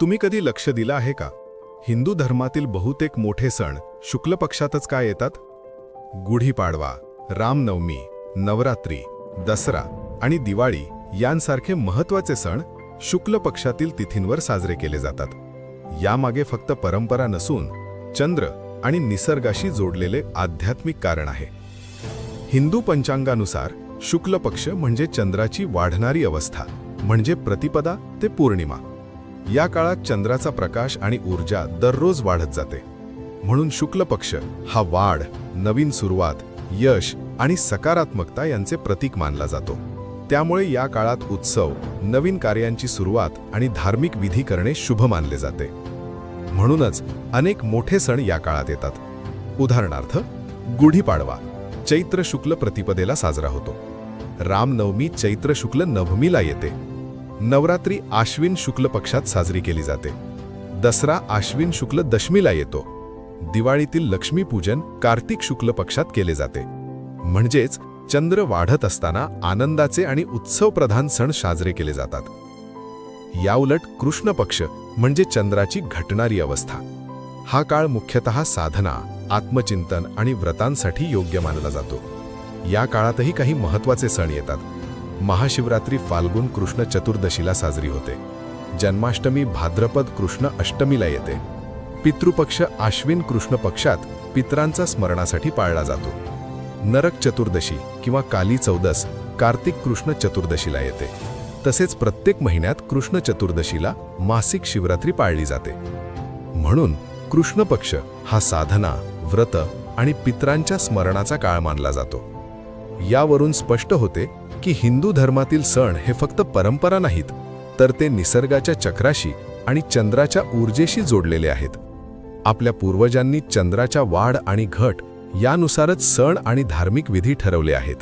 तुम्ही कधी लक्ष दिलं आहे का? हिंदू धर्मातील बहुतेक मोठे सण शुक्ल पक्षातच का येतात? गुढीपाडवा, रामनवमी, नवरात्री, दसरा आणि दिवाळी यांसारखे महत्त्वाचे सण शुक्ल पक्षातील तिथींवर साजरे केले जातात. यामागे फक्त परंपरा नसून चंद्र आणि निसर्गाशी जोडलेले आध्यात्मिक कारण आहे. हिंदू पंचांगानुसार शुक्ल पक्ष म्हणजे चंद्राची वाढणारी अवस्था, म्हणजे प्रतिपदा ते पौर्णिमा. या काळात चंद्राचा प्रकाश आणि ऊर्जा दररोज वाढत जाते. म्हणून शुक्ल पक्ष हा वाढ, नवीन सुरुवात, यश आणि सकारात्मकता यांचे प्रतीक मानला जातो. त्यामुळे या काळात उत्सव, नवीन कार्यांची सुरुवात आणि धार्मिक विधी करणे शुभ मानले जाते. म्हणूनच अनेक मोठे सण या काळात येतात. उदाहरणार्थ, गुढीपाडवा चैत्र शुक्ल प्रतिपदेला साजरा होतो. रामनवमी चैत्र शुक्ल नवमीला येते. नवरात्री आश्विन शुक्ल पक्षात साजरी केली जाते. दसरा आश्विन शुक्ल दशमीला येतो. दिवाळीतील लक्ष्मीपूजन कार्तिक शुक्ल पक्षात केले जाते. म्हणजेच चंद्र वाढत असताना आनंदाचे आणि उत्सवप्रधान सण साजरे केले जातात. याउलट कृष्ण पक्ष म्हणजे चंद्राची घटणारी अवस्था. हा काळ मुख्यतः साधना, आत्मचिंतन आणि व्रतांसाठी योग्य मानला जातो. या काळातही काही महत्त्वाचे सण येतात. महाशिवरात्री फाल्गुन कृष्ण चतुर्दशीला साजरी होते. जन्माष्टमी भाद्रपद कृष्ण अष्टमीला येते. पितृपक्ष आश्विन कृष्ण पक्षात पितरांचा स्मरणासाठी पाळला जातो. नरक चतुर्दशी किंवा काली चौदस कार्तिक कृष्ण चतुर्दशीला येते. तसेच प्रत्येक महिन्यात कृष्ण चतुर्दशीला मासिक शिवरात्री पाळली जाते. म्हणून कृष्ण पक्ष हा साधना, व्रत आणि पितरांच्या स्मरणाचा काळ मानला जातो. यावरून स्पष्ट होते की हिंदू धर्मातील सण हे फक्त परंपरा नाहीत, तर ते निसर्गाच्या चक्राशी आणि चंद्राच्या ऊर्जेशी जोडलेले आहेत. आपल्या पूर्वजांनी चंद्राच्या वाढ आणि घट यानुसारच सण आणि धार्मिक विधी ठरवले आहेत.